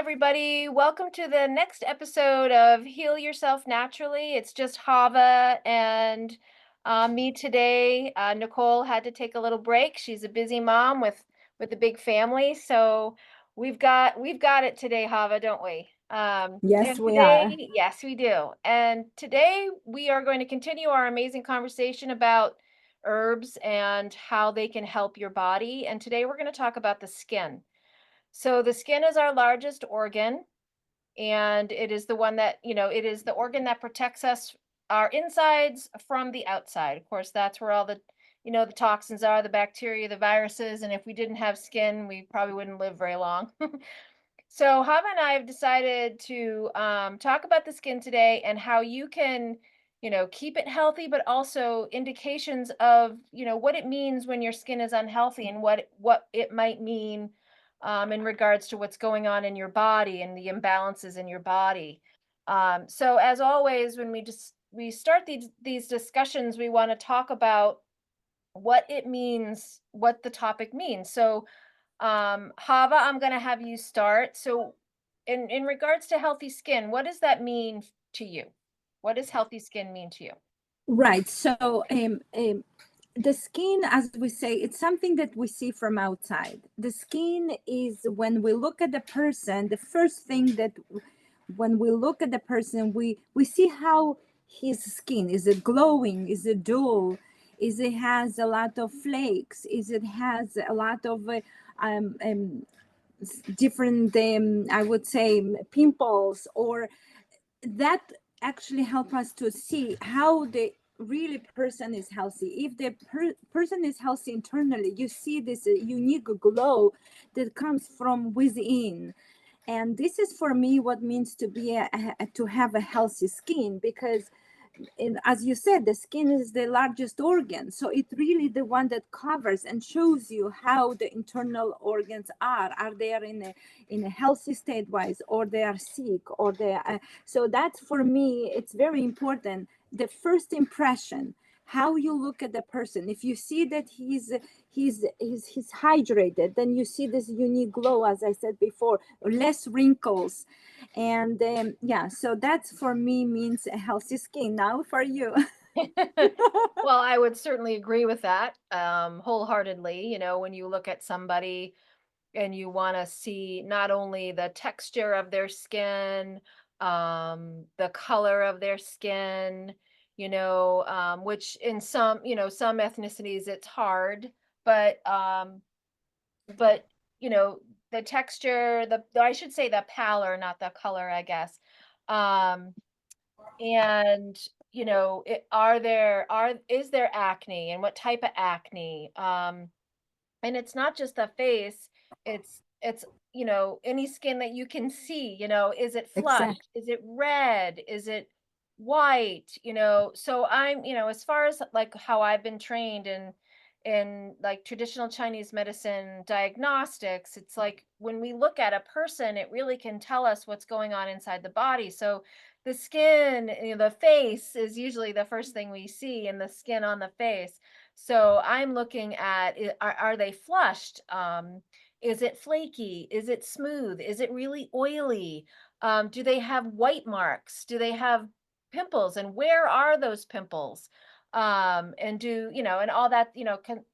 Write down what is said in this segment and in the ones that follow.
everybody. Welcome to the next episode of Heal Yourself Naturally. It's just Hava and me today. Nicole had to take a little break. She's a busy mom with a big family, so we've got it today, Hava, don't we? Yes, And we today, are. yes, we do. And today we are going to continue our amazing conversation about herbs and how they can help your body. And today we're going to talk about the skin. So the skin is our largest organ, and it is the one that, it is the organ that protects us, our insides from the outside. Of course, that's where all the toxins are, the bacteria, the viruses, and if we didn't have skin, we probably wouldn't live very long. So Hava and I have decided to talk about the skin today and how you can, keep it healthy, but also indications of, what it means when your skin is unhealthy and what it might mean in regards to what's going on in your body and the imbalances in your body. So as always, when we start these discussions, we want to talk about what it means, what the topic means. So Hava, I'm going to have you start. So, in regards to healthy skin, what does that mean to you? What does healthy skin mean to you? Right. The skin, as we say, it's something that we see from outside. The skin is when we look at the person, the first thing that when we look at the person, we see how his skin is it glowing, is it dull, is it has a lot of flakes, is it has a lot of um, um, different, I would say, pimples, or that actually help us to see how the really person is healthy. If the person is healthy internally, you see this unique glow that comes from within. And this is for me what means to be to have a healthy skin, because as you said, the skin is the largest organ, so it's really the one that covers and shows you how the internal organs are they are in a healthy state wise, or they are sick, or they are, so that's for me it's very important, the first impression, how you look at the person. If you see that he's hydrated, then you see this unique glow, as I said before, less wrinkles. And yeah, so that's for me means a healthy skin. Now for you. Well, I would certainly agree with that wholeheartedly. When you look at somebody and you want to see not only the texture of their skin, the color of their skin, which in some ethnicities it's hard, but but you know the texture, I should say the pallor, not the color, I guess. um and is there acne, and what type of acne? And it's not just the face, it's any skin that you can see. Is it Exactly. flushed, is it red, is it white? So as far as like how I've been trained in like traditional Chinese medicine diagnostics, it's like when we look at a person, it really can tell us what's going on inside the body. So the skin, the face is usually the first thing we see, and the skin on the face. So I'm looking at are they flushed? Is it flaky? Is it smooth? Is it really oily? Do they have white marks? Do they have pimples? And where are those pimples? And and all that,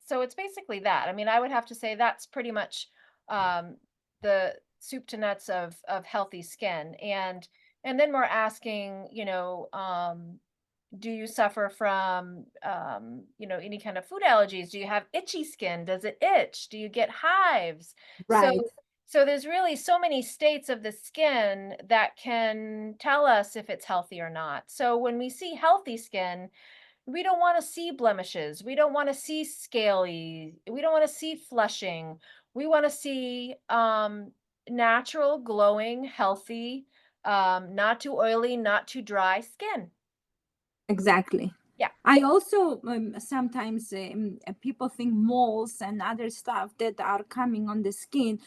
so it's basically that. I mean, I would have to say that's pretty much um, the soup to nuts of healthy skin. And then we're asking, do you suffer from any kind of food allergies? Do you have itchy skin? Does it itch? Do you get hives? so Right. so there's really so many states of the skin that can tell us if it's healthy or not. So when we see healthy skin, we don't want to see blemishes, we don't want to see scaly, we don't want to see flushing. We want to see natural, glowing, healthy, not too oily, not too dry skin. Exactly. Yeah. I also sometimes people think moles and other stuff that are coming on the skin.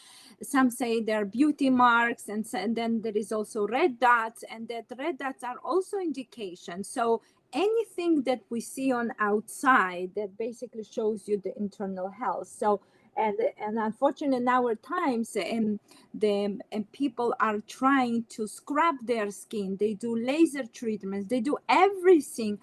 Some say they're beauty marks, and then there is also red dots, and that red dots are also indication. So anything that we see on outside that basically shows you the internal health. So and unfortunately in our times, the people are trying to scrub their skin. They do laser treatments, they do everything.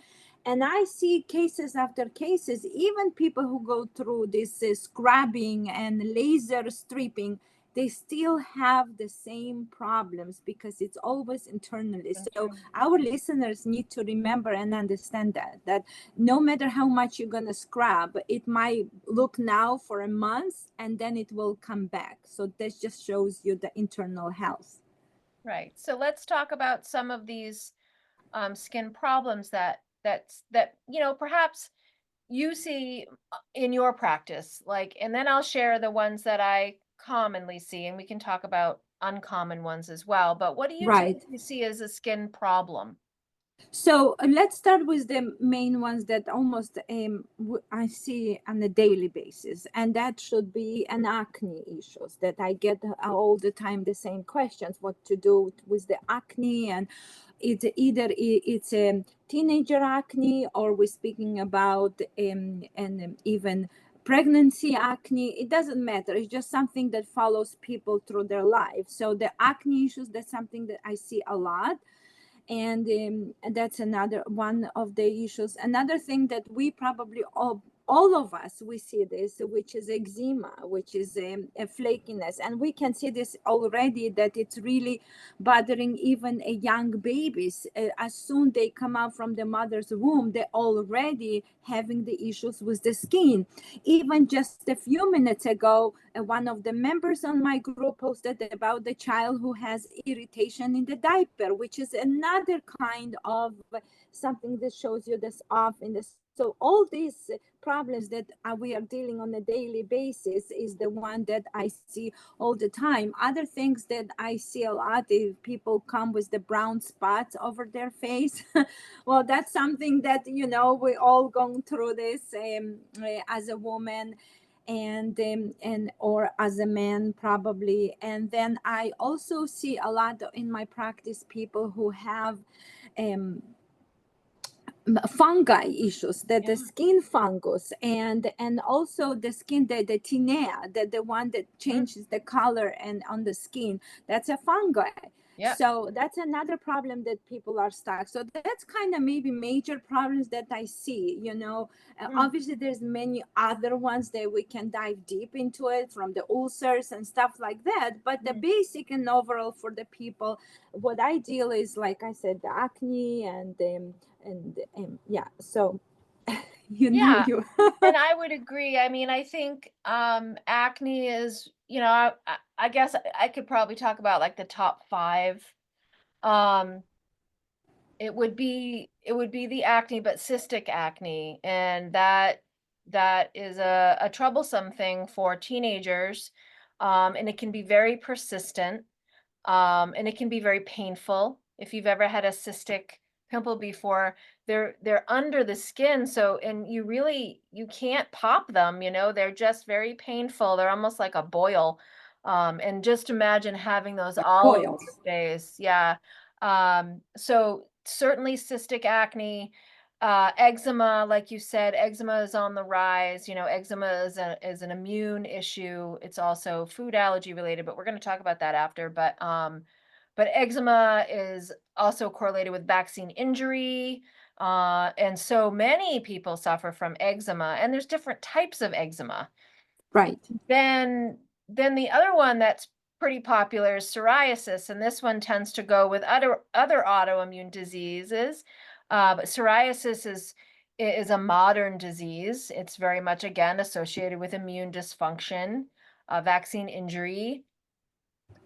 And I see cases after cases, even people who go through this scrubbing and laser stripping, they still have the same problems because it's always internally. So Internal. our listeners need to remember and understand that no matter how much you're going to scrub, it might look now for a month and then it will come back. So that just shows you the internal health. Right. So let's talk about some of these skin problems that perhaps you see in your practice, like, and then I'll share the ones that I commonly see, and we can talk about uncommon ones as well. But what do you Right. typically see as a skin problem? So let's start with the main ones that almost I see on a daily basis, and that should be an acne issues that I get all the time the same questions: what to do with the acne, and it's either it's a teenager acne, or we're speaking about and even pregnancy acne. It doesn't matter. It's just something that follows people through their life. So the acne issues, that's something that I see a lot. And that's another one of the issues. Another thing that we probably all of us, we see this, which is eczema, which is a flakiness, and we can see this already, that it's really bothering even a young babies. As soon they come out from the mother's womb, they're already having the issues with the skin. Even just a few minutes ago, one of the members on my group posted about the child who has irritation in the diaper, which is another kind of something that shows you this off in the. So all these problems that we are dealing on a daily basis is the one that I see all the time. Other things that I see a lot is people come with the brown spots over their face. Well, that's something that, we all going through this as a woman, and or as a man probably. And then I also see a lot in my practice people who have um, fungi issues, that the Yeah. skin fungus, and also the skin, the tinea, the one that Mm, changes the color and on the skin, that's a fungi. yep. So that's another problem that people are stuck. So that's kind of maybe major problems that I see. Mm, Obviously there's many other ones that we can dive deep into it, from the ulcers and stuff like that, but the mm. basic and overall for the people, what I deal is, like I said, the acne and yeah. So Yeah. you. And I would agree. I mean, I think acne is, I guess I could probably talk about like the top five. Um, it would be the acne, but cystic acne, and that is a troublesome thing for teenagers, and it can be very persistent. And it can be very painful. If you've ever had a cystic pimple before, they're under the skin, so and you can't pop them, they're just very painful. They're almost like a boil. And just imagine having those all over Boils. your face. Yeah. So certainly cystic acne, eczema, like you said, eczema is on the rise. Eczema is an immune issue. It's also food allergy related, but we're going to talk about that after. But eczema is also correlated with vaccine injury. And so many people suffer from eczema, and there's different types of eczema. Right. Then the other one that's pretty popular is psoriasis, and this one tends to go with other autoimmune diseases. But psoriasis is a modern disease. It's very much again associated with immune dysfunction, vaccine injury,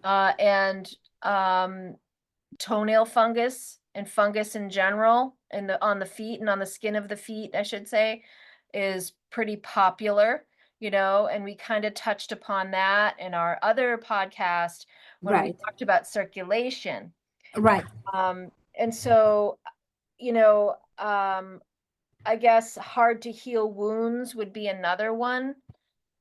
and toenail fungus and fungus in general, on the feet and on the skin of the feet, I should say, is pretty popular, and we kind of touched upon that in our other podcast when we Right. talked about circulation. Right. And so, you know, um, I guess hard to heal wounds would be another one.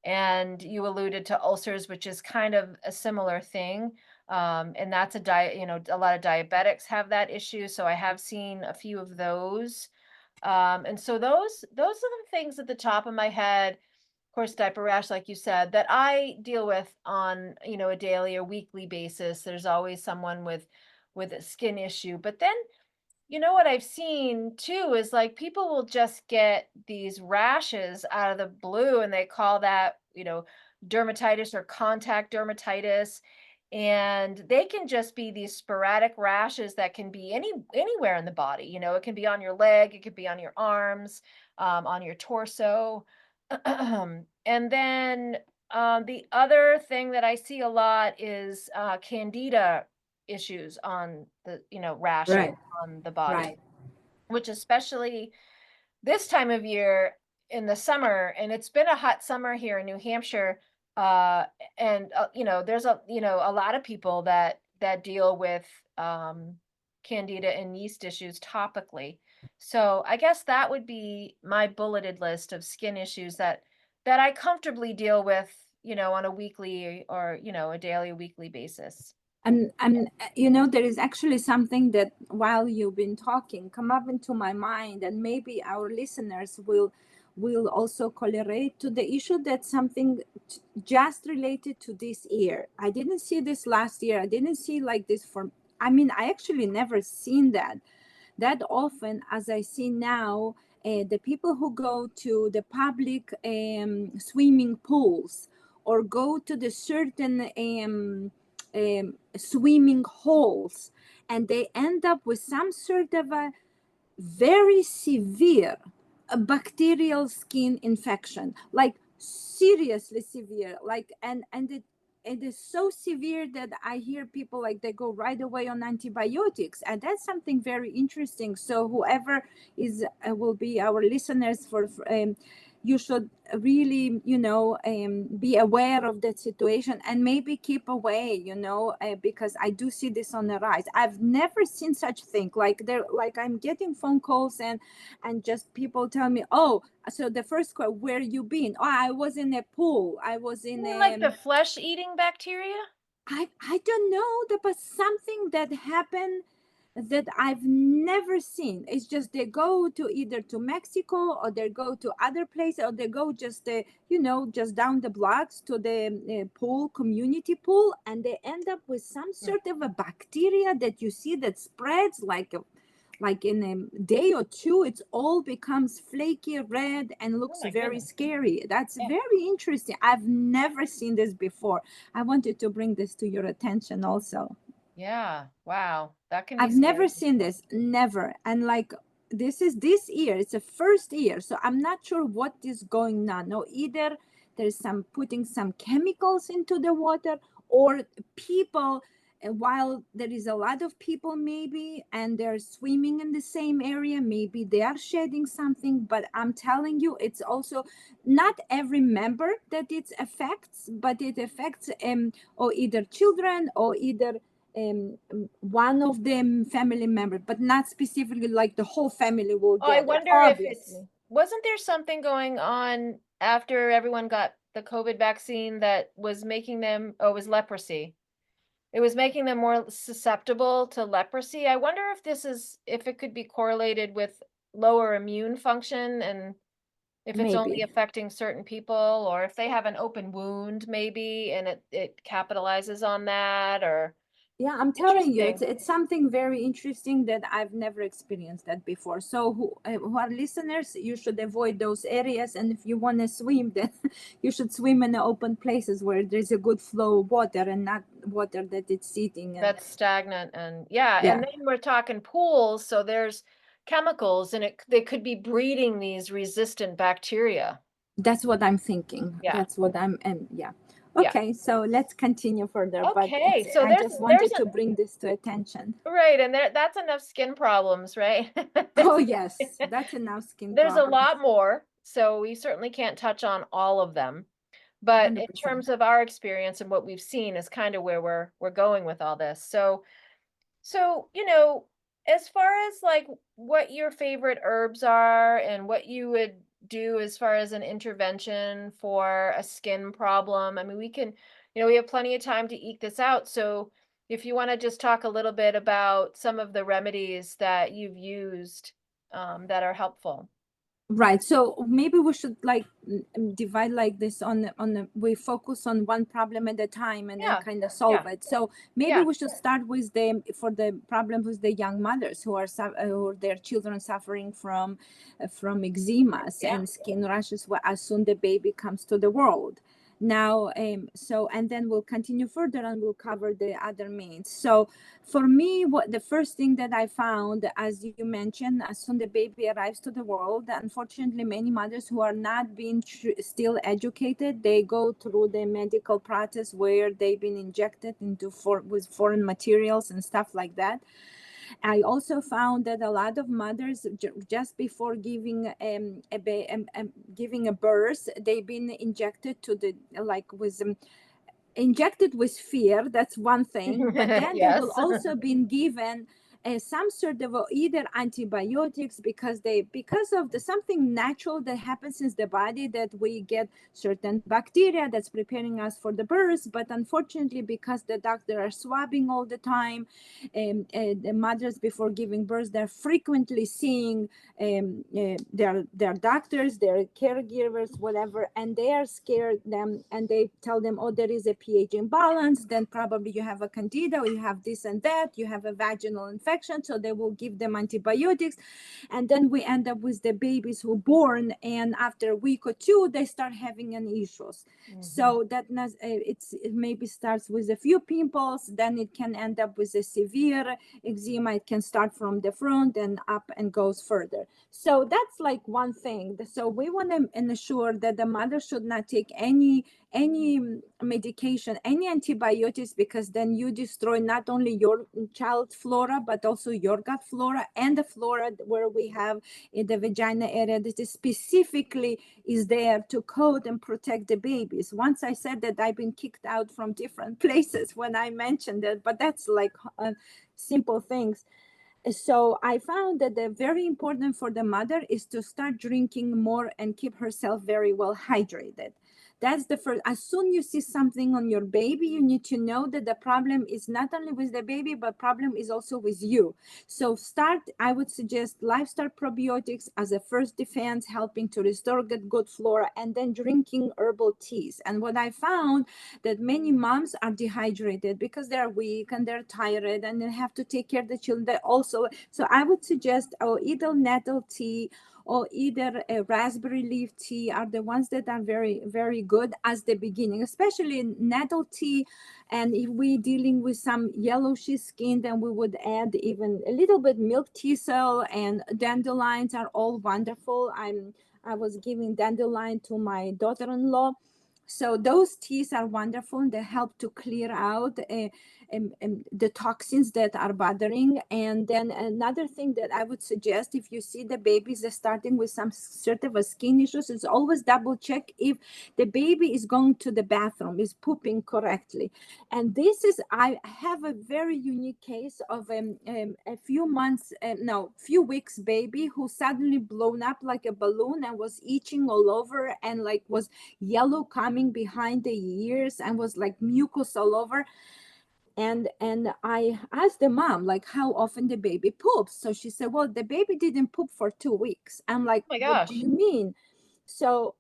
And you alluded to ulcers, which is kind of a similar thing. And that's a lot of diabetics have that issue. So I have seen a few of those. And so those are the things at the top of my head. course, diaper rash, like you said, that I deal with on, a daily or weekly basis. There's always someone with a skin issue. But then, what I've seen too is like people will just get these rashes out of the blue and they call that, dermatitis or contact dermatitis. And they can just be these sporadic rashes that can be anywhere in the body. It can be on your leg, it could be on your arms, on your torso. And then the other thing that I see a lot is candida issues on the, rashes Right, on the body, right. which especially this time of year in the summer, and it's been a hot summer here in New Hampshire. Uh, and there's a lot of people that deal with candida and yeast issues topically. So I guess that would be my bulleted list of skin issues that I comfortably deal with, on a weekly or, a daily, weekly basis. There is actually something that while you've been talking come up into my mind, and maybe our listeners will also correlate to the issue that something just related to this year. I didn't see this last year. I didn't see like this for. I mean, I actually never seen that often as I see now. The people who go to the public swimming pools or go to the certain swimming holes, and they end up with some sort of a very severe bacterial skin infection, like seriously severe, like and it is so severe that I hear people like they go right away on antibiotics, and that's something very interesting. So whoever is will be our listeners for you should really be aware of that situation and maybe keep away, because I do see this on the rise. I've never seen such thing, like I'm getting phone calls and just people tell me, oh, so the first question, where you been? Oh, I was in a pool, I was You in mean like a the flesh eating bacteria? I don't know, but something that happened that I've never seen. It's just they go to either to Mexico or they go to other places or they go just just down the blocks to the pool, community pool, and they end up with some Mm. sort of a bacteria that you see that spreads like in a day or two. It's all becomes flaky red and Oh looks my very goodness. scary. That's Yeah. very interesting. I've never seen this before. I wanted to bring this to your attention also. Yeah. Wow. That can be I've never scary. seen this, never. And like this is this year, it's the first year. So I'm not sure what is going on. No, either there's some putting some chemicals into the water or people while there is a lot of people maybe and they're swimming in the same area, maybe they are shedding something, but I'm telling you it's also not every member that it affects, but it affects or either children or either one of them family member, but not specifically like the whole family will Oh, I get it, wonder if it's obviously. wasn't there something going on after everyone got the COVID vaccine that was making them, oh, it was leprosy. It was making them more susceptible to leprosy. I wonder if it could be correlated with lower immune function and if it's only Maybe. affecting certain people or if they have an open wound maybe and it capitalizes on that or Yeah, I'm telling you, interesting. it's something very interesting that I've never experienced that before. So who are listeners, you should avoid those areas, and if you want to swim, then you should swim in the open places where there's a good flow of water and not water that it's sitting and That's stagnant and yeah, and yeah. then we're talking pools, so there's chemicals and they could be breeding these resistant bacteria. That's what I'm thinking. Yeah. That's what I'm, and yeah. Yeah. Okay, so let's continue further. But Okay. So I just there's wanted to bring this to attention. right, and that's enough skin problems, right? Oh yes, that's enough skin There's a problems. lot more, so we certainly can't touch on all of them. But in 100%. terms of our experience and what we've seen is kind of where we're going with all this. So, as far as like what your favorite herbs are and what you would do as far as an intervention for a skin problem, I mean, we have plenty of time to eke this out. So, if you want to just talk a little bit about some of the remedies that you've used that are helpful. Right. So maybe we should like divide like this we focus on one problem at a time and then Yeah. kind of Yeah. solve it. So maybe Yeah. we should start with for the problem with the young mothers who are or their children suffering from eczemas Yeah. and skin rashes as soon the baby comes to the world. Now, so and then we'll continue further and we'll cover the other means. So for me, what the first thing that I found, as you mentioned, as soon the baby arrives to the world, unfortunately, many mothers who are not being still educated, they go through the medical process where they've been injected into with foreign materials and stuff like that. I also found that a lot of mothers just before giving giving a birth, they've been injected to the like with injected with fear. That's one thing, but then they will Yes. also been given some sort of either antibiotics because of the something natural that happens in the body, that we get certain bacteria that's preparing us for the birth. But unfortunately, because the doctor are swabbing all the time, the mothers before giving birth, they're frequently seeing their doctors, their caregivers, whatever, and they are scared them, and they tell them, oh, there is a pH imbalance, then probably you have a candida, or you have this and that, you have a vaginal infection, so they will give them antibiotics. And then we end up with the babies who born, and after a week or two they start having an issues. Mhm. So that it maybe starts with a few pimples, then it can end up with a severe eczema. It can start from the front and up and goes further. So that's like one thing. So we want to ensure that the mother should not take any medication, any antibiotics, because then you destroy not only your child's flora, but also your gut flora and the flora where we have in the vagina area that is specifically is there to coat and protect the babies. Once I said that I've been kicked out from different places when I mentioned it, but that's like simple things. So I found that the very important for the mother is to start drinking more and keep herself very well hydrated. That's the first. As soon you see something on your baby, you need to know that the problem is not only with the baby, but problem is also with you. So start, I would suggest lifestyle probiotics as a first defense, helping to restore good flora, and then drinking herbal teas. And what I found that many moms are dehydrated because they're weak and they're tired and they have to take care of the children. They also, so I would suggest either nettle tea or either a raspberry leaf tea are the ones that are very, very good as the beginning, especially nettle tea. And if we're dealing with some yellowish skin, then we would add even a little bit milk thistle, and dandelions are all wonderful. I was giving dandelion to my daughter-in-law. So those teas are wonderful, and they help to clear out the toxins that are bothering. And then another thing that I would suggest, if you see the babies are starting with some sort of a skin issues, is always double check if the baby is going to the bathroom, is pooping correctly. And this is, I have a very unique case of a few months, no, few weeks baby who suddenly blown up like a balloon and was itching all over and like was yellow coming behind the ears and was like mucus all over. And I asked the mom like how often the baby poops. So she said, well, the baby didn't poop for 2 weeks. I'm like, Oh my what do gosh. you mean? So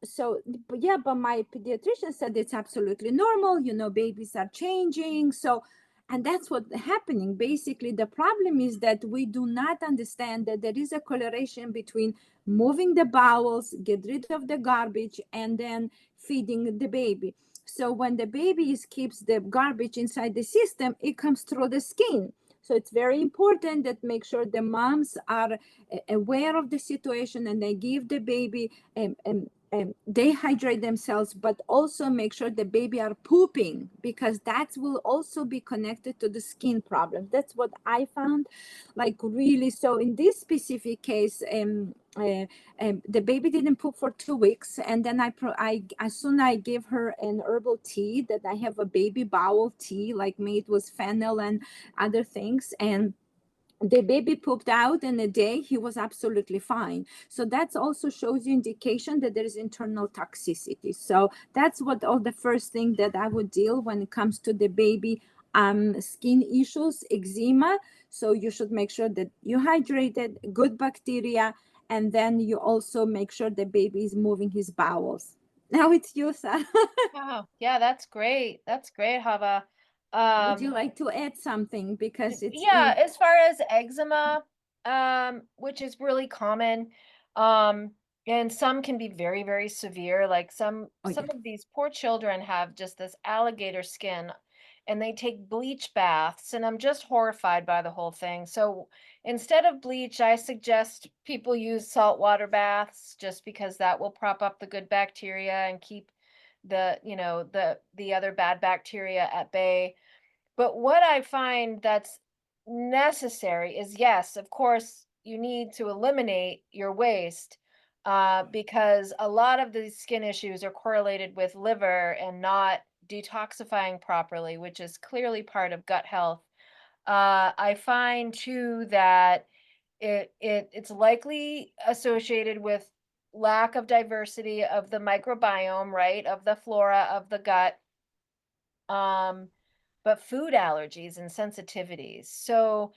but yeah, but my pediatrician said it's absolutely normal, babies are changing. So, and that's what happening. Basically, the problem is that we do not understand that there is a correlation between moving the bowels, get rid of the garbage, and then feeding the baby. So when the baby keeps the garbage inside the system, it comes through the skin. So it's very important that make sure the moms are aware of the situation and they give the baby they hydrate themselves, but also make sure the baby are pooping, because that will also be connected to the skin problem. That's what I found, like really. So in this specific case, the baby didn't poop for 2 weeks, and then I as soon I gave her an herbal tea that I have a baby bowel tea, like made with fennel and other things, and the baby pooped out in a day. He was absolutely fine. So that also shows you indication that there is internal toxicity. So that's what all the first thing that I would deal when it comes to the baby skin issues, eczema. So you should make sure that you hydrated, good bacteria, And then you also make sure the baby is moving his bowels. Now it's you, Sarah. Wow. Yeah, that's great. That's great, Hava. Would you Um, like to add something? Because it's yeah, as far as eczema, which is really common, um, and some can be very, very severe. Like oh some yeah. of these poor children have just this alligator skin, and they take bleach baths, and I'm just horrified by the whole thing. So instead of bleach, I suggest people use saltwater baths just because that will prop up the good bacteria and keep the other bad bacteria at bay. But what I find that's necessary is, yes, of course, you need to eliminate your waste, because a lot of these skin issues are correlated with liver and not detoxifying properly, which is clearly part of gut health. I find too that it's likely associated with lack of diversity of the microbiome, right, of the flora of the gut. Um, but food allergies and sensitivities. So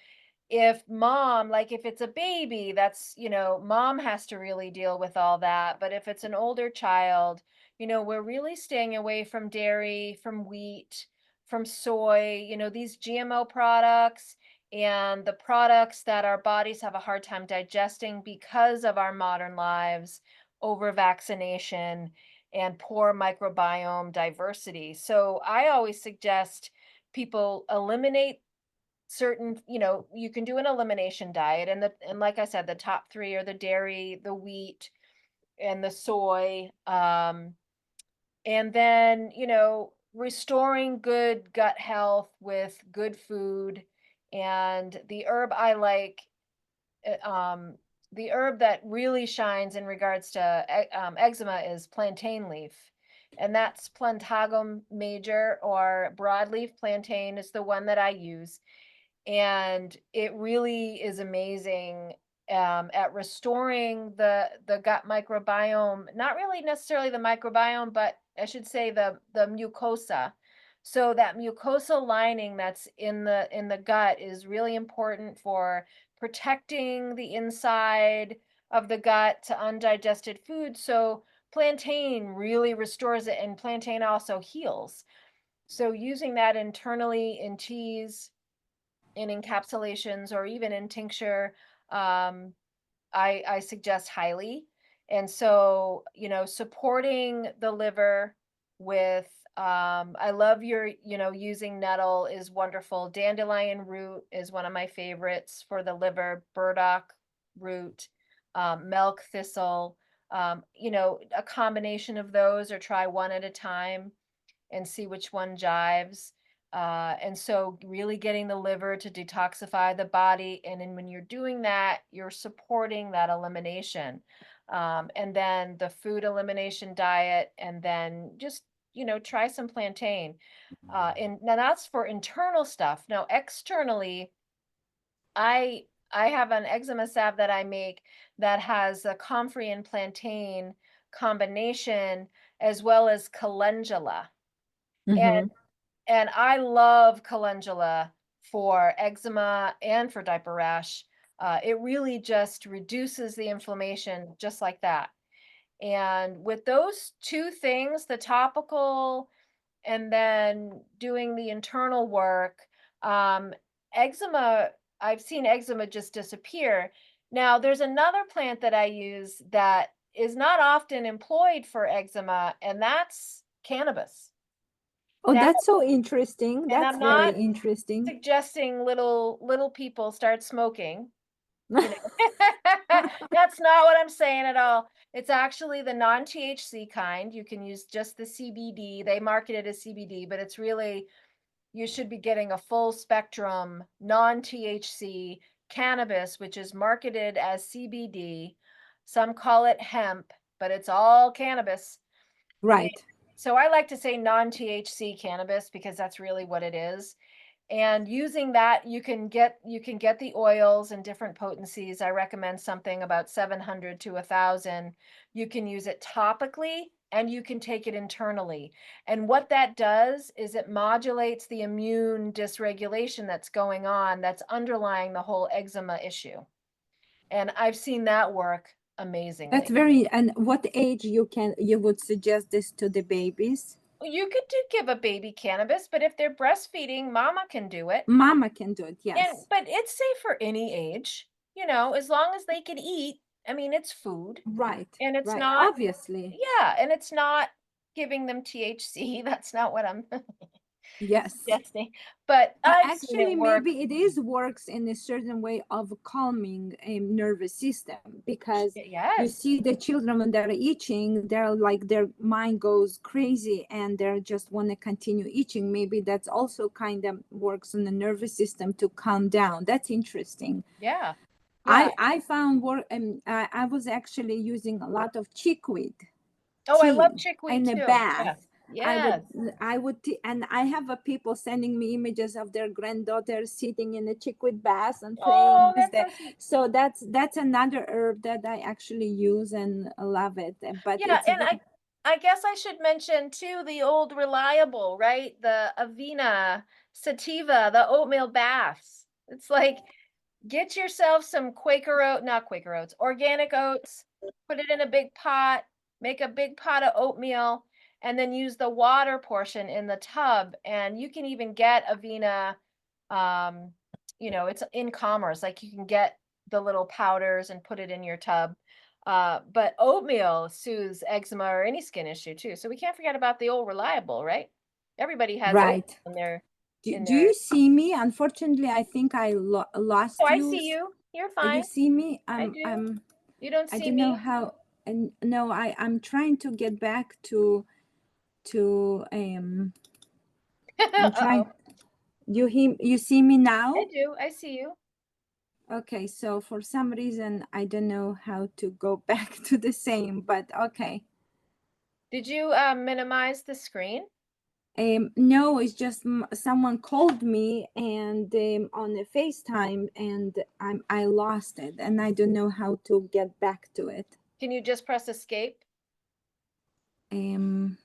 if it's a baby, that's, mom has to really deal with all that. But if it's an older child, we're really staying away from dairy, from wheat, from soy, these GMO products and the products that our bodies have a hard time digesting because of our modern lives, over vaccination, and poor microbiome diversity. So I always suggest people eliminate certain, you can do an elimination diet, and like I said, the top 3 are the dairy, the wheat, and the soy. And then, restoring good gut health with good food. And uh, um the herb that really shines in regards to eczema is plantain leaf. And that's Plantagum major, or broadleaf plantain is the one that I use, and it really is amazing at restoring the gut microbiome. Not really necessarily the microbiome, but I should say the mucosa. So that mucosal lining that's in the gut is really important for protecting the inside of the gut to undigested food. So plantain really restores it, and plantain also heals. So using that internally in teas, in encapsulations, or even in tincture, um, I suggest highly. And so, supporting the liver with, I love using nettle is wonderful. Dandelion root is one of my favorites for the liver. Burdock root, milk thistle, a combination of those, or try one at a time and see which one jives. And so really getting the liver to detoxify the body. And then when you're doing that, you're supporting that elimination. And then the food elimination diet, and then just, try some plantain. And now that's for internal stuff. Now, externally, I I have an eczema salve that I make that has a comfrey and plantain combination, as well as calendula. Mm-hmm. And I love calendula for eczema and for diaper rash. It really just reduces the inflammation just like that. And with those two things, the topical and then doing the internal work, um, eczema, I've seen eczema just disappear. Now, there's another plant that I use that is not often employed for eczema, and that's cannabis. Oh, Now, that's so interesting. and That's I'm very not interesting. suggesting little people start smoking, you know. That's not what I'm saying at all. It's actually the non-THC kind. You can use just the CBD. They market it as CBD, but it's really, you should be getting a full spectrum non-THC cannabis, which is marketed as CBD. Some call it hemp, but it's all cannabis. And Right. so I like to say non-THC cannabis because that's really what it is. And using that, you can get the oils and different potencies. I recommend something about 700 to 1,000. You can use it topically, and you can take it internally. And what that does is it modulates the immune dysregulation that's going on, that's underlying the whole eczema issue. And I've seen that work That's amazingly. very, and what age you would suggest this to the babies? You could give a baby cannabis, but if they're breastfeeding, mama can do it. Mama can do it, And yes. but it's safe for any age, as long as they can eat. I mean, it's food Right, and it's right. not, Obviously, yeah, and it's not giving them THC. That's not what I'm yes. suggesting. But But I've seen it actually, work. maybe it is works in a certain way of calming a nervous system, because you Yes. see the children when they're itching, they're like their mind goes crazy and they just want to continue itching. Maybe that's also kind of works on the nervous system to calm down. That's interesting. Yeah. Yeah. I found work, and I was actually using a lot of chickweed Oh, I love tea chickweed in a too. Yeah. bath. I would, Yes. and I have people sending me images of their granddaughter sitting in a chickweed bath and playing Oh, with that's the. so sweet. So that's another herb that I actually use and love it. But Yeah, it's and I guess I should mention too the old reliable, right? The Avena, sativa, the oatmeal baths. It's like get yourself some not Quaker oats, organic oats, put it in a big pot, make a big pot of oatmeal, and then use the water portion in the tub. And you can even get Avena, um, it's in commerce. Like you can get the little powders and put it in your tub. But oatmeal soothes eczema or any skin issue too. So we can't forget about the old reliable, right? Everybody has oatmeal right. in their Do you see me? Unfortunately, I think I Oh, lost I you. see you. You're You fine. see me? I do. I'm. You don't I see don't know me? how. And no, I'm trying to get back to. I'm trying. Uh-oh. You see me I now? do. I see you. Okay, so for some reason I don't know how to go back to the same, but okay. Did you minimize the screen? No, it's just someone called me and on a FaceTime, and I lost it and I don't know how to get back to it. Can you just press escape? Um,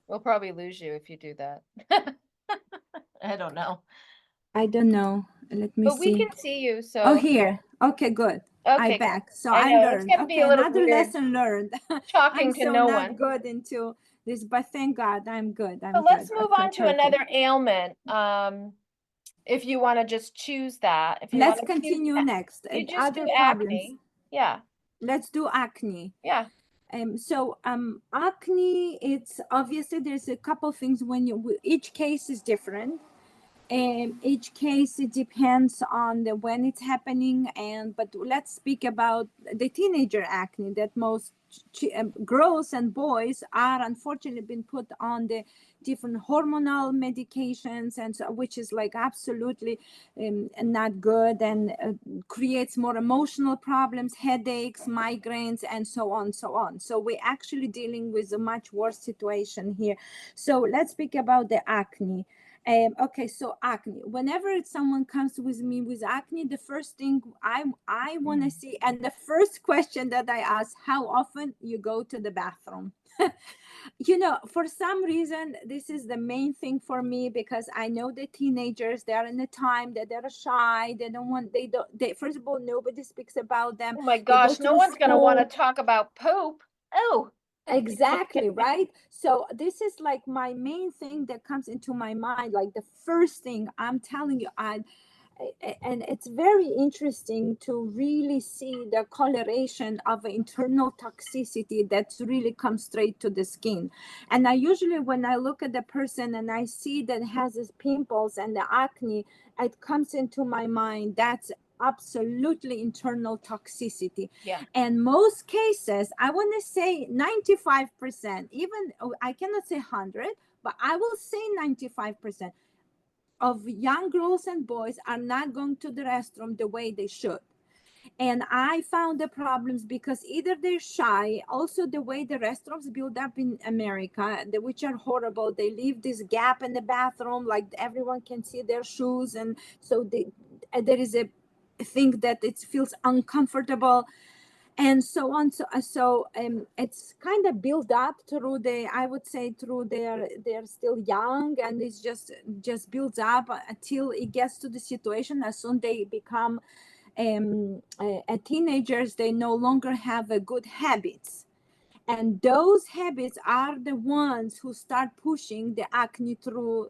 We'll probably lose you if you do that. I don't know. I don't know. Let me But we see. can see you, Oh, so here. Okay, good. I okay, good. back. So I I know it's learned. gonna be Okay, a little another weird lesson learned. I'm talking to so no not one. good into this, but thank God I'm good. So I'm let's good. move Okay, on to perfect. another ailment. If you want to just choose that, if you want Let's to choose, continue next. you just do Other problems. acne. Yeah, Let's do acne. yeah. Acne, it's obviously there's a couple things when each case is different. Each case it depends on when it's happening, but let's speak about the teenager acne that most girls and boys are unfortunately been put on the different hormonal medications, and so, which is like absolutely not good, and creates more emotional problems, headaches, migraines, and so on, so on. So we're actually dealing with a much worse situation here. So let's speak about the acne. Okay, so acne. Whenever someone comes with me with acne, the first thing I want to see, and the first question that I ask, how often you go to the bathroom? For some reason, this is the main thing for me, because I know the teenagers, they are in a time that they're shy. They don't want, they don't, they, first of all, nobody speaks about them. Oh my They go gosh, no through one's gonna want to school. talk about poop. Oh, Exactly, right? So this is like my main thing that comes into my mind, like the first thing I'm telling you. And it's very interesting to really see the coloration of internal toxicity that really comes straight to the skin. And I usually, when I look at the person and I see that has these pimples and the acne, it comes into my mind that's absolutely internal toxicity. yeah. And most cases, I want to say 95%, even I cannot say 100, but I will say 95% of young girls and boys are not going to the restroom the way they should. And I found the problems because either they're shy, also the way the restrooms build up in America, which are horrible. They leave this gap in the bathroom, like everyone can see their shoes. And so there is a thing that it feels uncomfortable, and so on. It's kind of built up through I would say through they're still young, and it's just builds up until it gets to the situation as soon they become teenagers, they no longer have a good habits, and those habits are the ones who start pushing the acne through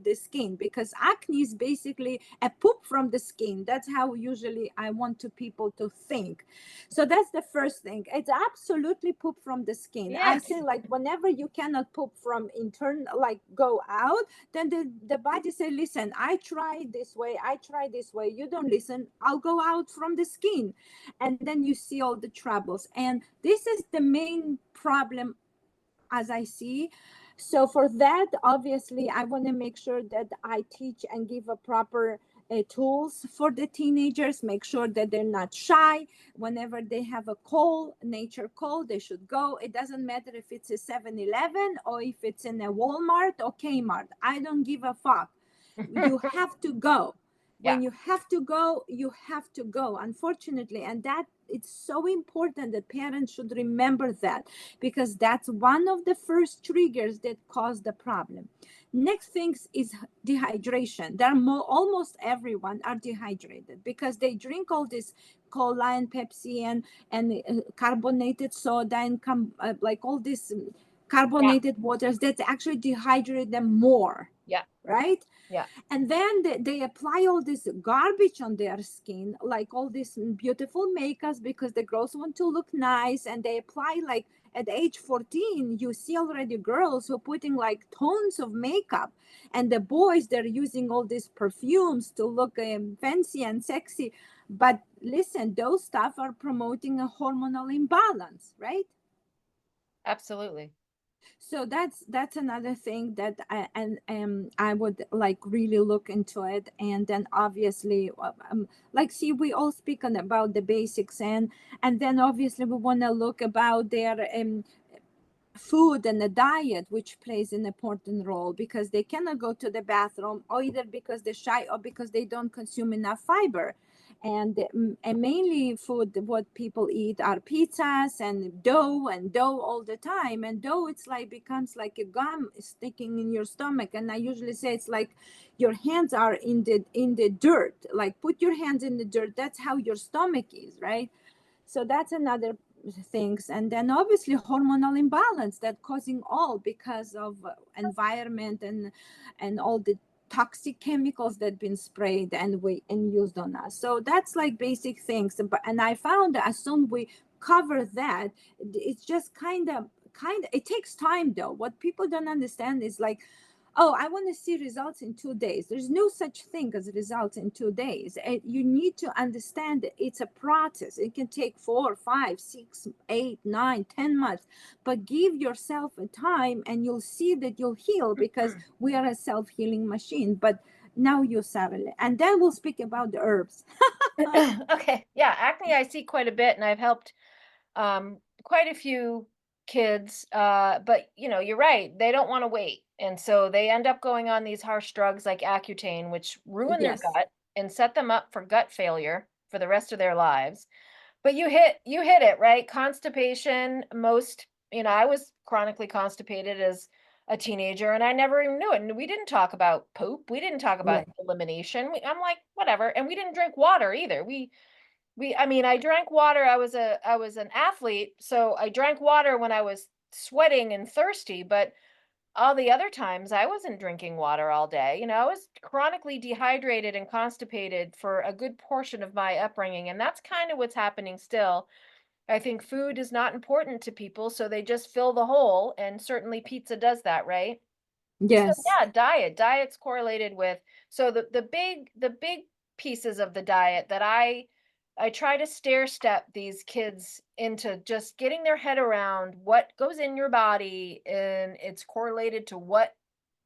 the skin, because acne is basically a poop from the skin. That's how usually I want to people to think. So that's the first thing. It's absolutely poop from the skin. I Yes. say, like, whenever you cannot poop from internal, like go out, then the body say, listen, I tried this way, I tried this way, you don't listen, I'll go out from the skin. And then you see all the troubles, and this is the main problem as I see. So for that, obviously, I want to make sure that I teach and give a proper tools for the teenagers. Make sure that they're not shy. Whenever they have a call, nature call, they should go. It doesn't matter if it's a 7-Eleven or if it's in a Walmart or Kmart. I don't give a fuck. You have to go. Yeah, When you have to go, you have to go, unfortunately. And that, it's so important that parents should remember that, because that's one of the first triggers that cause the problem. Next things is dehydration. There are almost everyone are dehydrated because they drink all this cola and Pepsi and carbonated soda and like all this yeah, carbonated waters that actually dehydrate them more, yeah, right? yeah. And then they apply all this garbage on their skin, like all these beautiful makeups, because the girls want to look nice, and they apply, like, at age 14 you see already girls who are putting like tons of makeup, and the boys, they're using all these perfumes to look fancy and sexy. But listen, those stuff are promoting a hormonal imbalance, right? Absolutely. So that's another thing that I would like really look into it. And then obviously, like, see, we all speak on about the basics, and then obviously we want to look about their food and the diet, which plays an important role, because they cannot go to the bathroom, or either because they're shy or because they don't consume enough fiber. And mainly food, what people eat are pizzas and dough all the time. And dough, it's like becomes like a gum sticking in your stomach. And I usually say it's like your hands are in the dirt. Like, put your hands in the dirt. That's how your stomach is, right? So that's another things. And then obviously hormonal imbalance that causing all because of environment and all the toxic chemicals that been sprayed and used on us. So that's like basic things. But and I found that as soon we cover that, it's just kind of it takes time though. What people don't understand is like, oh, I want to see results in 2 days. There's no such thing as results in 2 days. You need to understand that it's a process. It can take 4, 5, 6, 8, 9, 10 months, but give yourself a time and you'll see that you'll heal, because we are a self-healing machine. But now you, Sarah, and then we'll speak about the herbs. Okay, yeah, acne I see quite a bit, and I've helped quite a few kids. But you're right, they don't want to wait, and so they end up going on these harsh drugs like Accutane, which ruin their Yes. gut and set them up for gut failure for the rest of their lives. But you hit it, right? Constipation, I was chronically constipated as a teenager, and I never even knew it. And we didn't talk about poop. We didn't talk about Right. elimination. I'm like, whatever. And we didn't drink water either. I mean, I drank water. I was an athlete, so I drank water when I was sweating and thirsty, but all the other times I wasn't drinking water all day. I was chronically dehydrated and constipated for a good portion of my upbringing, and that's kind of what's happening still. I think food is not important to people, so they just fill the hole, and certainly pizza does that, right? So Yes. yeah, diet's correlated with, so the big pieces of the diet that I try to stair step these kids into just getting their head around what goes in your body, and it's correlated to what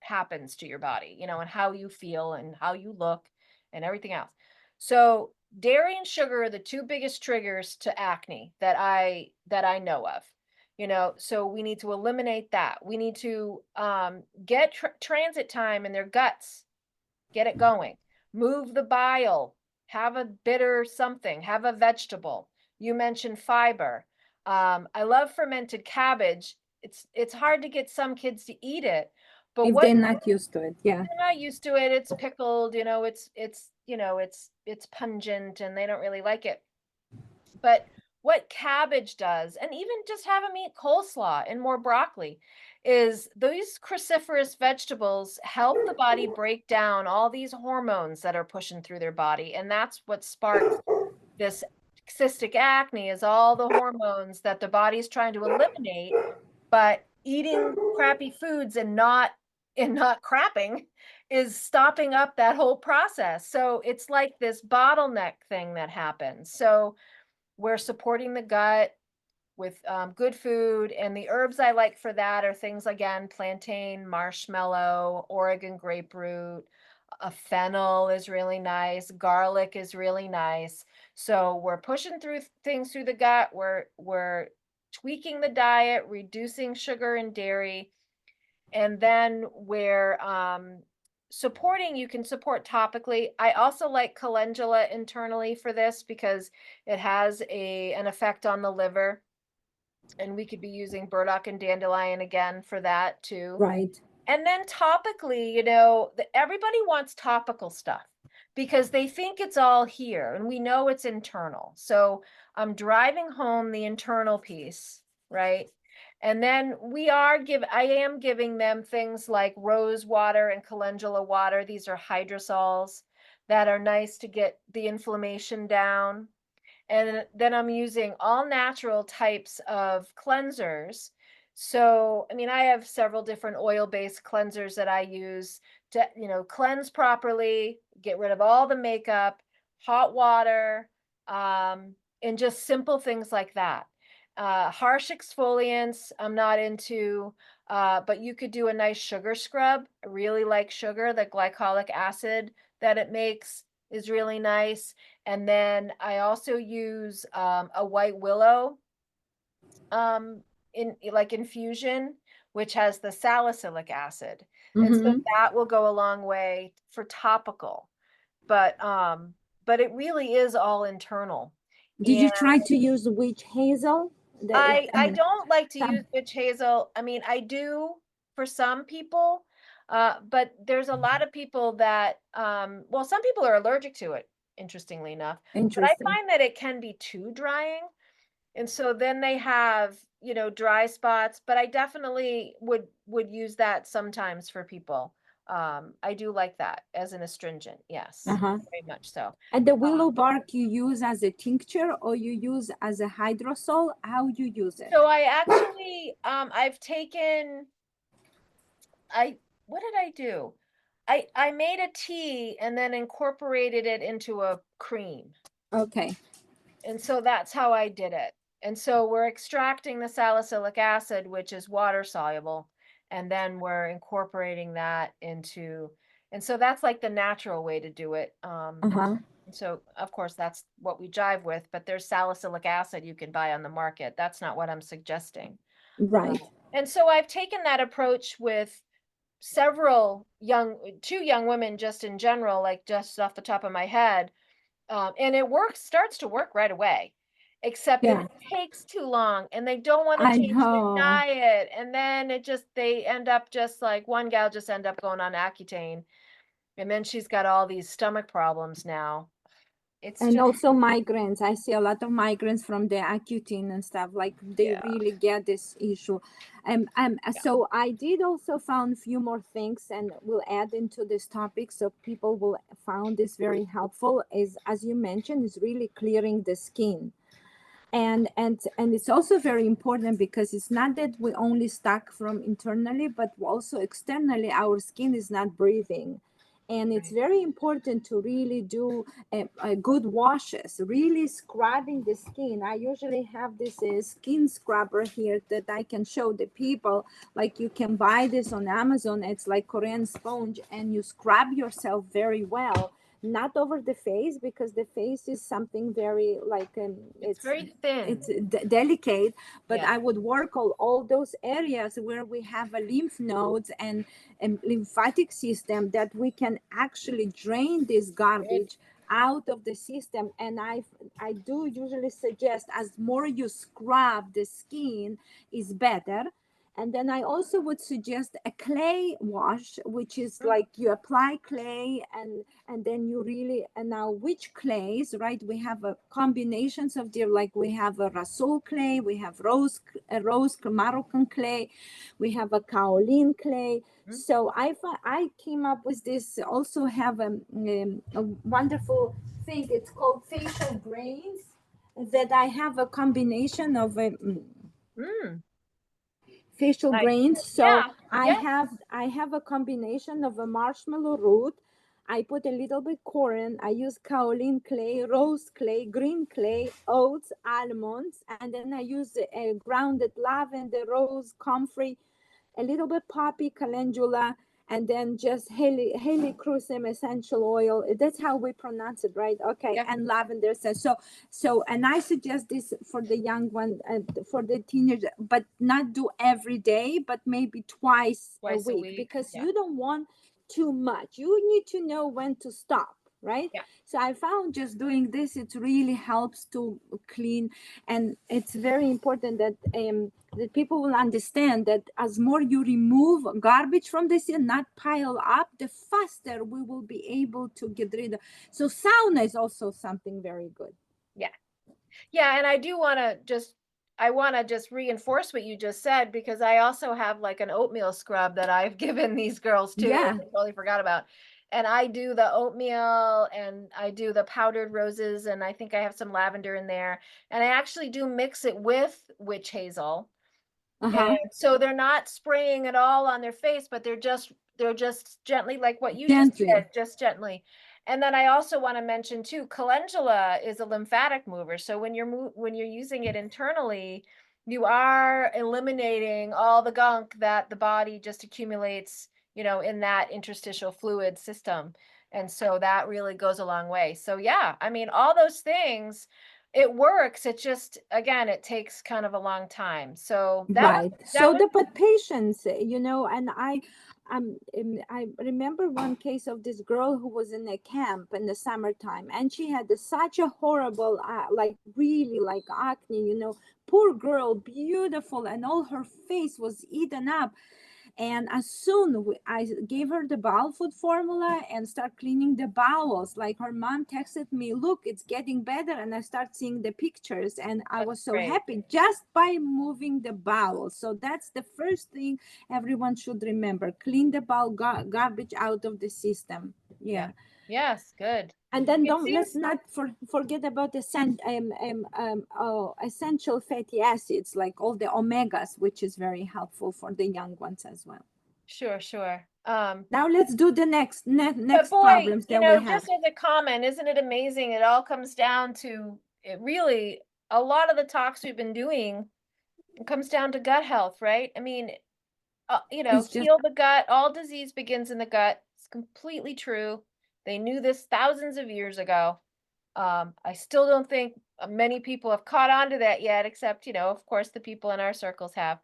happens to your body, and how you feel and how you look and everything else. So dairy and sugar are the two biggest triggers to acne that I know of. So we need to eliminate that. We need to get transit time in their guts, get it going. Move the bile, have a bitter something, have a vegetable. You mentioned fiber. I love fermented cabbage. It's hard to get some kids to eat it, But If what they're not used to it, yeah. they're not used to it, it's pickled, it's pungent and they don't really like it. But what cabbage does, and even just have them eat coleslaw and more broccoli, is these cruciferous vegetables help the body break down all these hormones that are pushing through their body. And that's what sparks this cystic acne is all the hormones that the body's trying to eliminate, but eating crappy foods and not crapping is stopping up that whole process. So it's like this bottleneck thing that happens. So we're supporting the gut with good food, and the herbs I like for that are things again, plantain, marshmallow, Oregon grapefruit, a fennel is really nice, garlic is really nice. So we're pushing through things through the gut. We're tweaking the diet, reducing sugar and dairy, and then we're supporting. You can support topically. I also like calendula internally for this because it has an effect on the liver, and we could be using burdock and dandelion again for that too. Right. And then topically, everybody wants topical stuff because they think it's all here and we know it's internal. So I'm driving home the internal piece, right? And then I am giving them things like rose water and calendula water. These are hydrosols that are nice to get the inflammation down. And then I'm using all natural types of cleansers. So, I mean, I have several different oil-based cleansers that I use to, cleanse properly, get rid of all the makeup, hot water, and just simple things like that. Harsh exfoliants, I'm not into, but you could do a nice sugar scrub. I really like sugar. The glycolic acid that it makes is really nice. And then I also use a white willow in like infusion, which has the salicylic acid. And so Mm-hmm. that will go a long way for topical. But it really is all internal. Did And you try to use witch hazel? I I mean, don't like to use some. witch hazel. I mean, I do for some people, but there's a lot of people that, well, some people are allergic to it, interestingly enough. But I Interesting. find that it can be too drying. And so then they have, dry spots, but I definitely would use that sometimes for people. I do like that as an astringent. Yes, Uh-huh. very much so. And the willow Um, bark you use as a tincture or you use as a hydrosol? How you use it? so I actually, I've taken I what did I do? I made a tea and then incorporated it into a cream. Okay. And so that's how I did it. And so we're extracting the salicylic acid, which is water soluble, and then we're incorporating that into, and so that's like the natural way to do it. Uh-huh. And so of course that's what we jive with, but there's salicylic acid you can buy on the market. That's not what I'm suggesting. Right. And so I've taken that approach with two young women just in general, like just off the top of my head. And it starts to work right away, except it Yeah. takes too long and they don't want to I change their know. diet. And then they end up just like one gal just end up going on Accutane. And then she's got all these stomach problems now. It's And just, also migraines. I see a lot of migraines from the Accutane and stuff. Like they yeah, really get this issue. yeah. So I did also found a few more things, and we'll add into this topic so people will found this very helpful. Is as you mentioned, is really clearing the skin. And it's also very important because it's not that we only stuck from internally, but also externally our skin is not breathing, and it's Right. very important to really do a good washes, really scrubbing the skin. I usually have this skin scrubber here that I can show the people. Like you can buy this on Amazon. It's like Korean sponge, and you scrub yourself very well, not over the face because the face is something very like It's very thin. it's delicate, but Yeah. I would work all those areas where we have a lymph nodes and lymphatic system that we can actually drain this Good. garbage out of the system. And I do usually suggest as more you scrub the skin is better. And then I also would suggest a clay wash, which is Mm, like you apply clay and then you really, and now which clays, right? We have a combinations of the, like we have a Rasul clay, we have rose Moroccan clay, we have a kaolin clay. mm, So I came up with this. Also have a wonderful thing. It's called facial grains. That I have a combination of mm, facial nice. grains. So Yeah, I yeah, have I have a combination of a marshmallow root. I put a little bit corn. I use kaolin clay, rose clay, green clay, oats, almonds, and then I use a grounded lavender, rose, comfrey, a little bit poppy, calendula, and then just helichrysum essential oil. That's how we pronounce it, right? Okay, yeah, and lavender says so. And I suggest this for the young one and for the teenager, but not do every day, but maybe twice a twice a week, week. because Yeah, you don't want too much. You need to know when to stop, right? yeah, So I found just doing this, it really helps to clean. And it's very important that people will understand that as more you remove garbage from the sea, not pile up, the faster we will be able to get rid of. So sauna is also something very good. yeah. Yeah, and I want to just reinforce what you just said, because I also have like an oatmeal scrub that I've given these girls too that Yeah. I totally forgot about. And I do the oatmeal and I do the powdered roses, and I think I have some lavender in there. And I actually do mix it with witch hazel. And Uh-huh. so they're not spraying it all on their face, but they're just gently, like what you just Gently. did, just gently. And then I also want to mention too, calendula is a lymphatic mover. So when you're using it internally, you are eliminating all the gunk that the body just accumulates, in that interstitial fluid system. And so that really goes a long way. So yeah, I mean, all those things, it works. It just, again, it takes kind of a long time. So that was Right. that So was the but patience, and I remember one case of this girl who was in a camp in the summertime, and she had such a horrible, like really like acne, poor girl, beautiful, and all her face was eaten up. And as soon I gave her the bowel food formula and start cleaning the bowels, like her mom texted me, look, it's getting better. And I start seeing the pictures and I that's was so great. happy just by moving the bowels. So that's the first thing everyone should remember. Clean the bowel garbage out of the system. Yeah. Yeah. Yes, good. And then It don't let's seems not forget about the essential fatty acids, like all the omegas, which is very helpful for the young ones as well. sure, sure. Now let's do the But next boy, problems that we have. just as a comment, isn't it amazing? It all comes down to it really, a lot of the talks we've been doing, it comes down to gut health, right? I mean, It's just heal the gut. All disease begins in the gut. It's completely true. They knew this thousands of years ago. I still don't think many people have caught on to that yet, except, of course, the people in our circles have.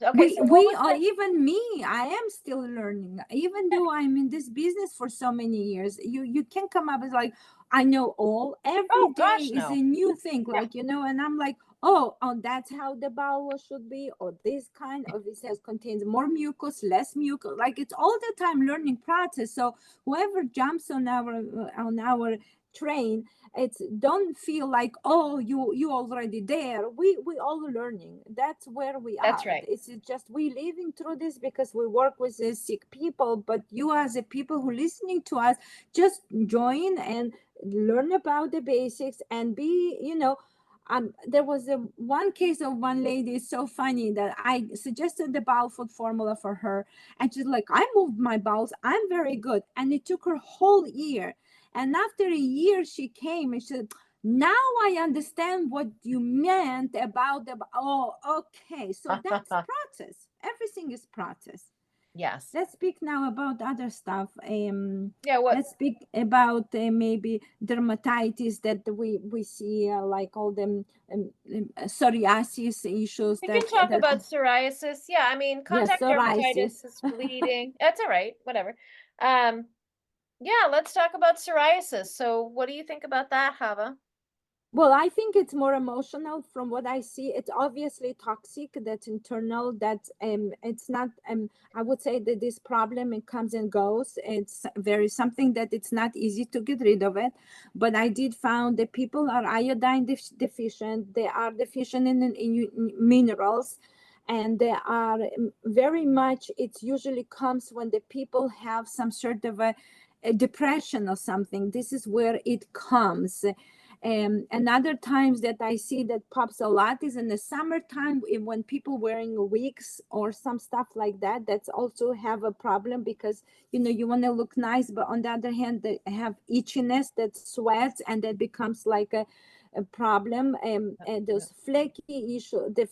Okay, so what we was are, the, even me, I am still learning. Even though I'm in this business for so many years, you can come up with like, I know all, every oh day gosh, is a no. new thing, Yeah, like, and I'm like, oh, that's how the bowel wash should be, or this kind of it says contains more mucus, less mucus, like it's all the time learning process. So whoever jumps on our train, it's don't feel like, oh, you already there. We all learning. That's where we that's are. right. It's just we living through this because we work with the sick people, but you as a people who listening to us, just join and learn about the basics and be, there was a one case of one lady. It's so funny that I suggested the bowel food formula for her, and she's like, I moved my bowels, I'm very good. And it took her whole year, and after a year, she came and she said, now I understand what you meant about the. Oh, okay. So that's process. Everything is process. Yes. Let's speak now about other stuff. Yeah, what Let's speak about maybe dermatitis that we see, like all them psoriasis issues we that can talk that about psoriasis. Yeah, I mean, yes, contact psoriasis. dermatitis is bleeding. That's all right. Whatever. Um, yeah, let's talk about psoriasis. So, what do you think about that, Hava? Well, I think it's more emotional from what I see. It's obviously toxic, that's internal, that it's not I would say that this problem, it comes and goes. It's very something that it's not easy to get rid of it. But I did found that people are iodine deficient, they are deficient in minerals, and they are very much, it usually comes when the people have some sort of a depression or something. This is where it comes. And other times that I see that pops a lot is in the summertime, when people wearing wigs or some stuff like that. That's also have a problem because you want to look nice, but on the other hand, they have itchiness that sweats, and that becomes like a problem. And Yeah. those flaky issue, the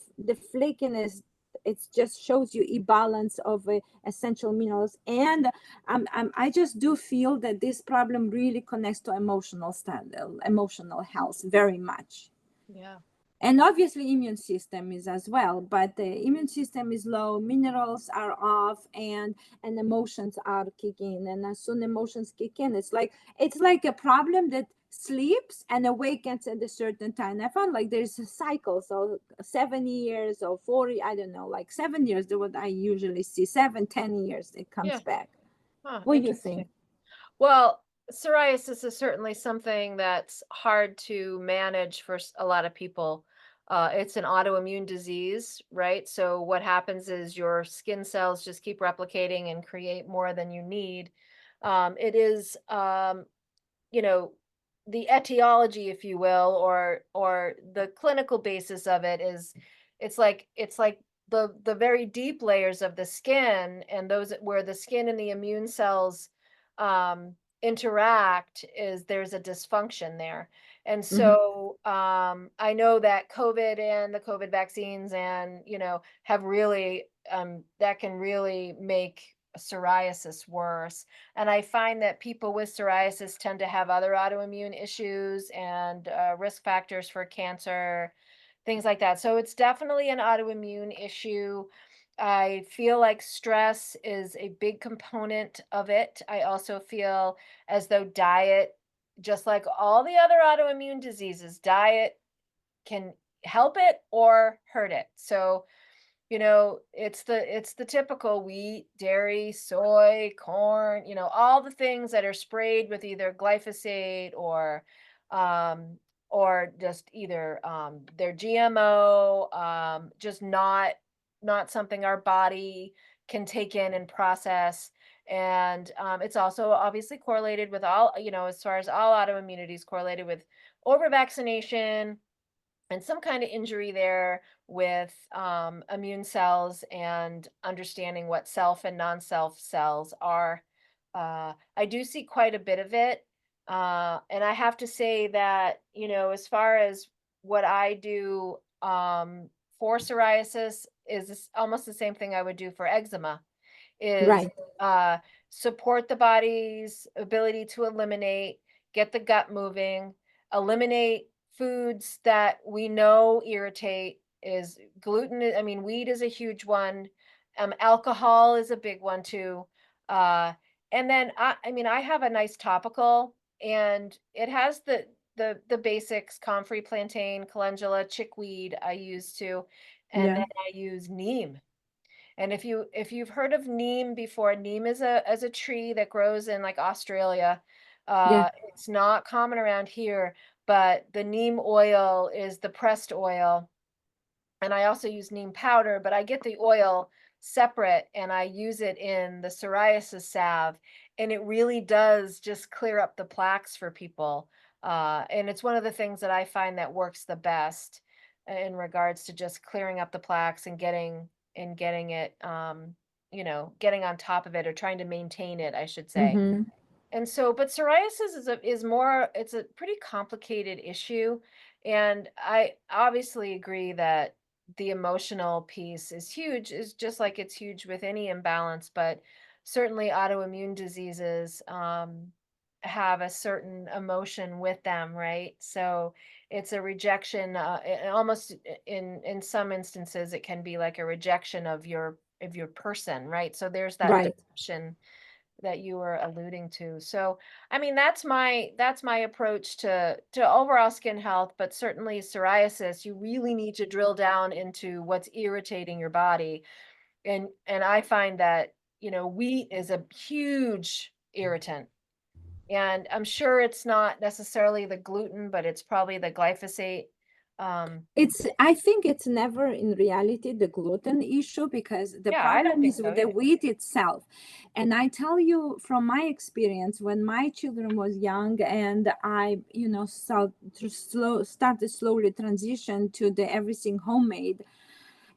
flakiness, it just shows you imbalance of essential minerals. And I just do feel that this problem really connects to emotional standard, emotional health very much. Yeah. And obviously immune system is as well, but the immune system is low, minerals are off, and emotions are kicking. And as soon emotions kick in, it's like a problem that sleeps and awakens at a certain time. I found like there's a cycle, so 7 years or 40, I don't know, like 7 years, the what I usually see, 7, 10 years it comes Yeah. back. Huh, What do you think? interesting. Well, psoriasis is certainly something that's hard to manage for a lot of people. It's an autoimmune disease, right? So what happens is your skin cells just keep replicating and create more than you need. It is you know, the etiology, if you will, or the clinical basis of it is it's like the very deep layers of the skin and those where the skin and the immune cells interact is there's a dysfunction there. And Hmm. so I know that COVID and the COVID vaccines and have really that can really make psoriasis worse. And I find that people with psoriasis tend to have other autoimmune issues and risk factors for cancer, things like that. So it's definitely an autoimmune issue. I feel like stress is a big component of it. I also feel as though diet, just like all the other autoimmune diseases, diet can help it or hurt it. So it's the typical wheat, dairy, soy, corn, all the things that are sprayed with either glyphosate um or just either they're GMO, just not something our body can take in and process. And it's also obviously correlated with all, as far as all autoimmunities correlated with over vaccination and some kind of injury there with immune cells and understanding what self and non-self cells are. I do see quite a bit of it. And I have to say that, as far as what I do for psoriasis is almost the same thing I would do for eczema is Right. uh, support the body's ability to eliminate, get the gut moving, eliminate foods that we know irritate. Is gluten? I mean, wheat is a huge one. Alcohol is a big one too. Uh, and then I mean, I have a nice topical, and it has the basics: comfrey, plantain, calendula, chickweed. I use too, and Yeah. then I use neem. And if you've heard of neem before, neem is a tree that grows in like Australia. Yeah. It's not common around here, but the neem oil is the pressed oil, and I also use neem powder, but I get the oil separate and I use it in the psoriasis salve, and it really does just clear up the plaques for people. And it's one of the things that I find that works the best in regards to just clearing up the plaques and getting it, getting on top of it or trying to maintain it, I should say. Mm-hmm. And so, but psoriasis is more, it's a pretty complicated issue. And I obviously agree that the emotional piece is huge, is just like it's huge with any imbalance, but certainly autoimmune diseases have a certain emotion with them, right? So it's a rejection, almost in some instances, it can be like a rejection of your person, right? So there's that Right. depression that you were alluding to. So, I mean, that's my approach to overall skin health, but certainly psoriasis, you really need to drill down into what's irritating your body. And I find that, wheat is a huge irritant. And I'm sure it's not necessarily the gluten, but it's probably the glyphosate. Um, I think it's never in reality the gluten issue, because the yeah, I don't problem think is so with the either. wheat itself. And I tell you from my experience, when my children was young and I, started slowly transition to the everything homemade.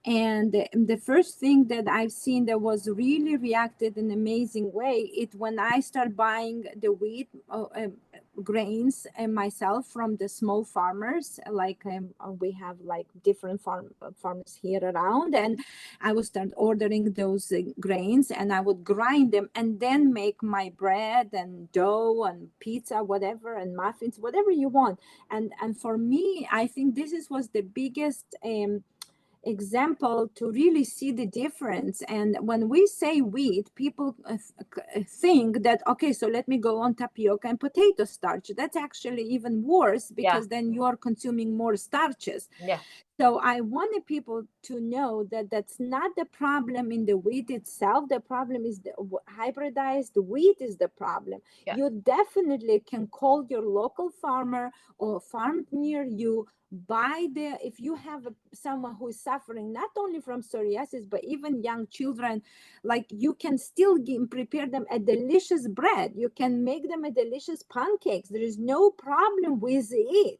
And the first thing that I've seen that was really reacted in an amazing way, it when I start buying the wheat grains myself from the small farmers, like we have like different farmers here around, and I would start ordering those grains, and I would grind them and then make my bread and dough and pizza, whatever, and muffins, whatever you want. And for me, I think was the biggest example to really see the difference. And when we say wheat, people think that, okay, so let me go on tapioca and potato starch. That's actually even worse, Yeah, because then you are consuming more starches. yeah, So I wanted people to know that that's not the problem in the wheat itself. The problem is the hybridized wheat is the problem. yeah, You definitely can call your local farmer or farm near you. Buy the If you have someone who is suffering not only from psoriasis but even young children, like you can still prepare them a delicious bread. You can make them a delicious pancakes. There is no problem with it.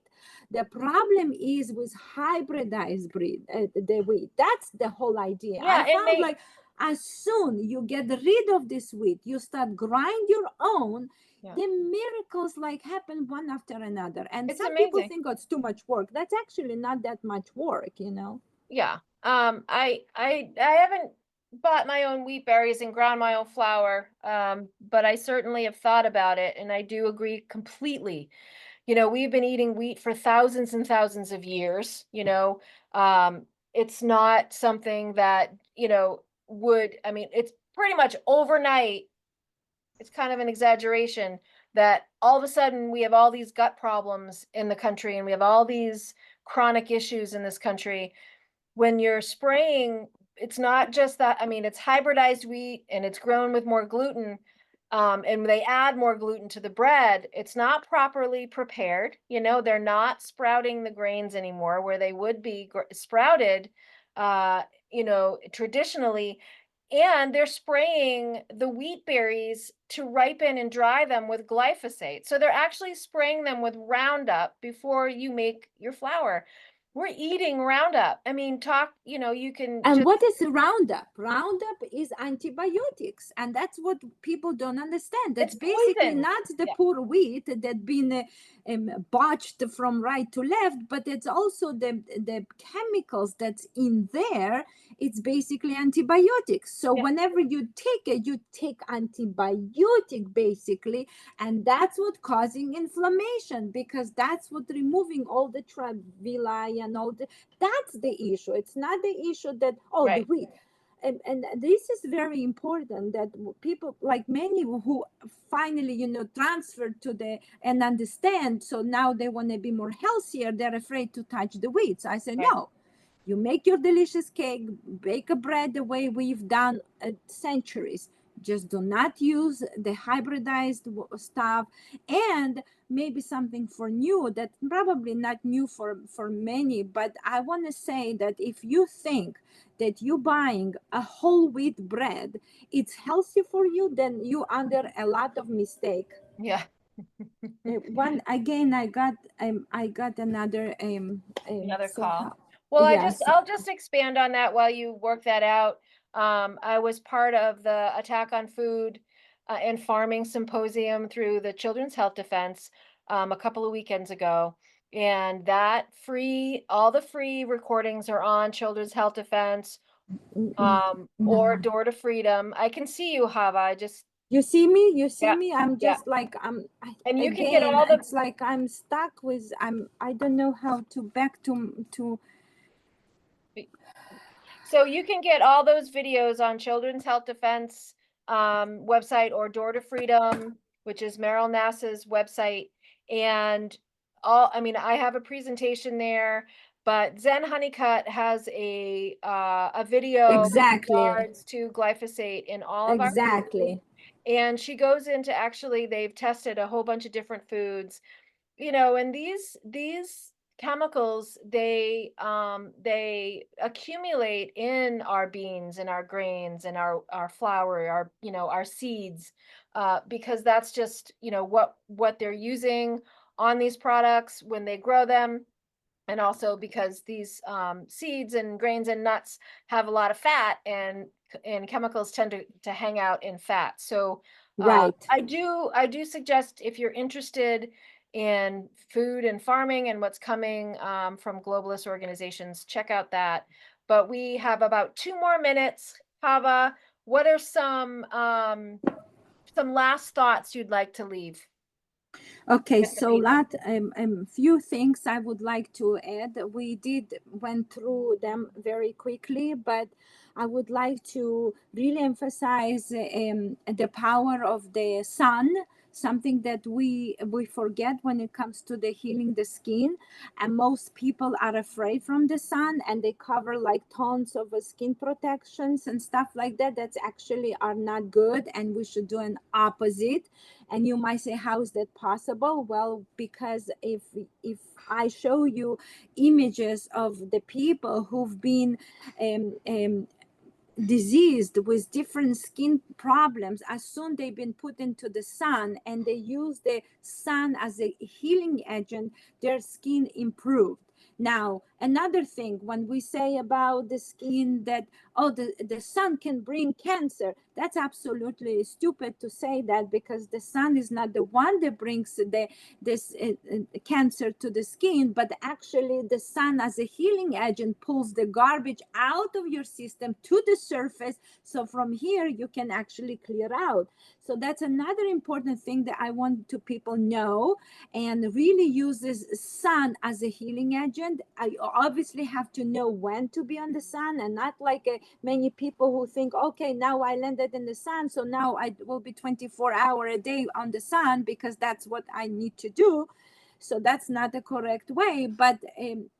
The problem is with hybridized breed, the wheat. That's the whole idea. I yeah. It found, may, like, as soon you get rid of this wheat, you start grind your own, yeah. the miracles like happen one after another. And It's some people amazing. think, oh, it's too much work. That's actually not that much work. Yeah. I haven't bought my own wheat berries and ground my own flour, but I certainly have thought about it, and I do agree completely. We've been eating wheat for thousands and thousands of years. It's not something that, I mean, it's pretty much overnight. It's kind of an exaggeration that all of a sudden we have all these gut problems in the country and we have all these chronic issues in this country when you're spraying. It's not just that, I mean, it's hybridized wheat and it's grown with more gluten. And they add more gluten to the bread. It's not properly prepared. They're not sprouting the grains anymore where they would be sprouted, traditionally. And they're spraying the wheat berries to ripen and dry them with glyphosate. So they're actually spraying them with Roundup before you make your flour. We're eating Roundup. I mean, you can And just, what is Roundup? Roundup is antibiotics, and that's what people don't understand. That's it's basically poison. not the Yeah, poor wheat that been botched from right to left, but it's also the chemicals that's in there. It's basically antibiotics. So yeah, whenever you take it, you take antibiotic basically, and that's what causing inflammation, because that's what removing all the villi and all the that's the issue. It's not the issue that, oh, the right, wheat. And this is very important, that people, like many who finally, transferred to the and understand. So now they want to be more healthier. They're afraid to touch the wheat. So I said, right. no, you make your delicious cake, bake a bread the way we've done centuries. Just do not use the hybridized stuff. And maybe something for new, that probably not new for many, but I want to say that if you think that you buying a whole wheat bread, it's healthy for you, then you under a lot of mistake. Yeah. One again, I got another Another so call. how Well, yes. I'll just expand on that while you work that out. I was part of the Attack on Food and Farming Symposium through the Children's Health Defense a couple of weekends ago. And all the free recordings are on Children's Health Defense, Mm-mm. or No. Door to Freedom. I can see you, Hava. You see me? You see Yeah, me? I'm yeah. just like And you can get again, all the it's like I'm stuck with I don't know how to back to So you can get all those videos on Children's Health Defense website, or Door to Freedom, which is Meryl Nass's website. And I mean, I have a presentation there, but Zen Honeycut has a video in Exactly. regards to glyphosate in all of our food. Exactly. And she goes into, actually, they've tested a whole bunch of different foods, and these chemicals, they accumulate in our beans and our grains and our flour, our seeds, because that's just, what they're using on these products when they grow them. And also because these seeds and grains and nuts have a lot of fat, and chemicals tend to hang out in fat. So Right. I do suggest, if you're interested in food and farming and what's coming from globalist organizations, check out that. But we have about 2 more minutes. Hava, what are some last thoughts you'd like to leave Okay, with the so people? lot few things I would like to add. We did went through them very quickly, but I would like to really emphasize the power of the sun, something that we forget when it comes to the healing the skin. And most people are afraid from the sun, and they cover like tons of skin protections and stuff like that. That's actually are not good, and we should do an opposite. And you might say, how is that possible? Well, because if I show you images of the people who've been um, um, diseased with different skin problems, as soon they've been put into the sun and they use the sun as a healing agent, their skin improved. Now another thing, when we say about the skin that, oh, the sun can bring cancer, that's absolutely stupid to say that, because the sun is not the one that brings this cancer to the skin, but actually the sun as a healing agent pulls the garbage out of your system to the surface, so from here you can actually clear out. So that's another important thing that I want to people know, and really use this sun as a healing agent. I obviously have to know when to be on the sun, and not like many people who think, okay, now I landed in the sun, so now I will be 24-hour a day on the sun because that's what I need to do. So that's not the correct way, but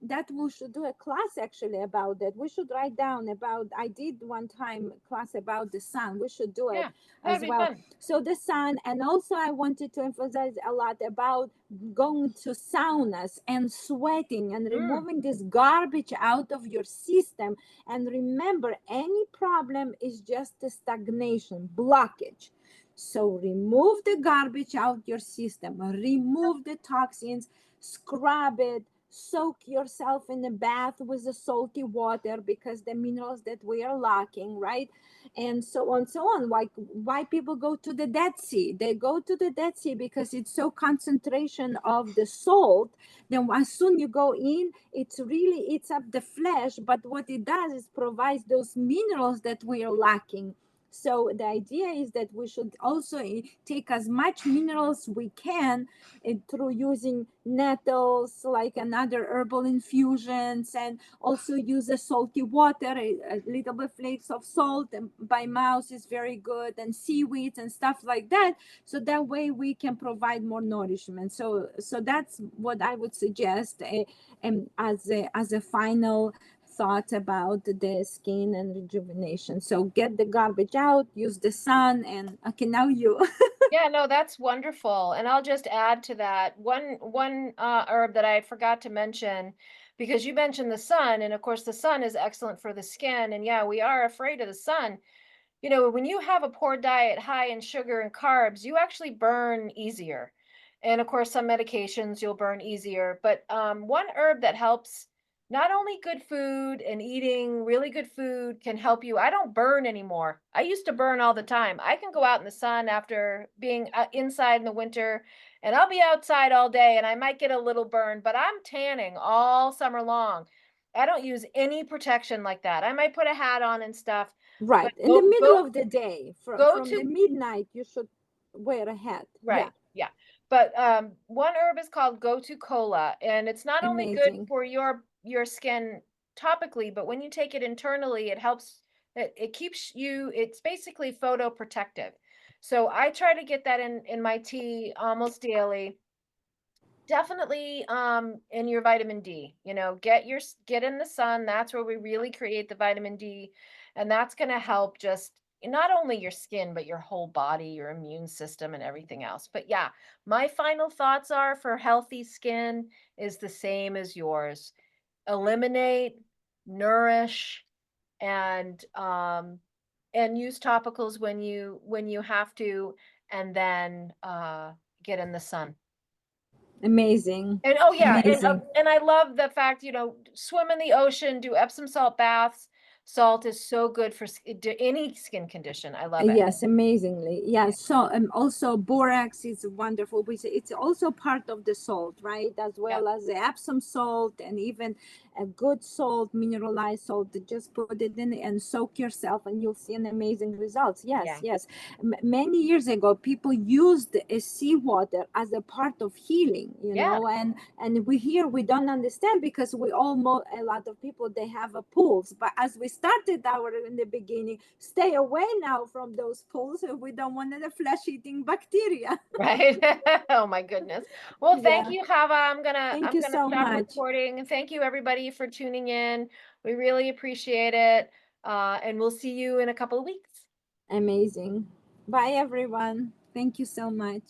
that we should do a class actually about that. We should write down about, I did one time class about the sun, we should do it Yeah, that'd as be well. fun. So the sun, and also I wanted to emphasize a lot about going to saunas and sweating and Mm, removing this garbage out of your system. And remember, any problem is just a stagnation, blockage. So remove the garbage out your system, remove the toxins, scrub it, soak yourself in a bath with the salty water, because the minerals that we are lacking, right? And so on, so on. Why people go to the Dead Sea? They go to the Dead Sea because it's so concentration of the salt. Then as soon you go in, it's really eats up the flesh. But what it does is provides those minerals that we are lacking. So the idea is that we should also take as much minerals we can through using nettles, like another herbal infusions, and also use a salty water, a little bit flakes of salt and by mouth is very good, and seaweeds and stuff like that. So that way we can provide more nourishment. So that's what I would suggest, as a final thought about the skin and rejuvenation. So get the garbage out, use the sun, and okay, now you. yeah, no, that's wonderful. And I'll just add to that one herb that I forgot to mention, because you mentioned the sun, and of course the sun is excellent for the skin. And yeah, we are afraid of the sun. When you have a poor diet high in sugar and carbs, you actually burn easier. And of course, some medications you'll burn easier. But one herb that helps, not only good food and eating really good food can help you. I don't burn anymore. I used to burn all the time. I can go out in the sun after being inside in the winter, and I'll be outside all day and I might get a little burn, but I'm tanning all summer long. I don't use any protection like that. I might put a hat on and stuff, but Right in the go middle go of the day, go from the to midnight, you should wear a hat. Yeah, right. Yeah. But one herb is called go to cola, and it's not only good amazing. for your skin topically, but when you take it internally, it helps It keeps you, it's basically photoprotective. So I try to get that in my tea almost daily. Definitely in your vitamin D. You know, get in the sun. That's where we really create the vitamin D, and that's going to help just not only your skin but your whole body, your immune system and everything else. But yeah, my final thoughts are for healthy skin is the same as yours. Eliminate, nourish, and use topicals when you have to, and then get in the sun. Amazing. And oh yeah, Amazing. and I love the fact, you know, swim in the ocean, do Epsom salt baths. Salt is so good for any skin condition. I love it. Yes, amazingly. Yeah. Yes. So also borax is wonderful. It's also part of the salt, right? As Yep. well as the Epsom salt and even a good salt, mineralized salt. Just put it in and soak yourself, and you'll see an amazing results. Yes, Yeah. yes. Many years ago, people used seawater as a part of healing, Yeah. and we here we don't understand because we almost a lot of people they have a pools, but as we started our in the beginning, stay away now from those pools if we don't want the flesh eating bacteria. Right. Oh my goodness. Well, thank Yeah, you, Hava. thank I'm you gonna so stop much. recording. And thank you everybody for tuning in. We really appreciate it. And we'll see you in a couple of weeks. Amazing. Bye everyone, thank you so much.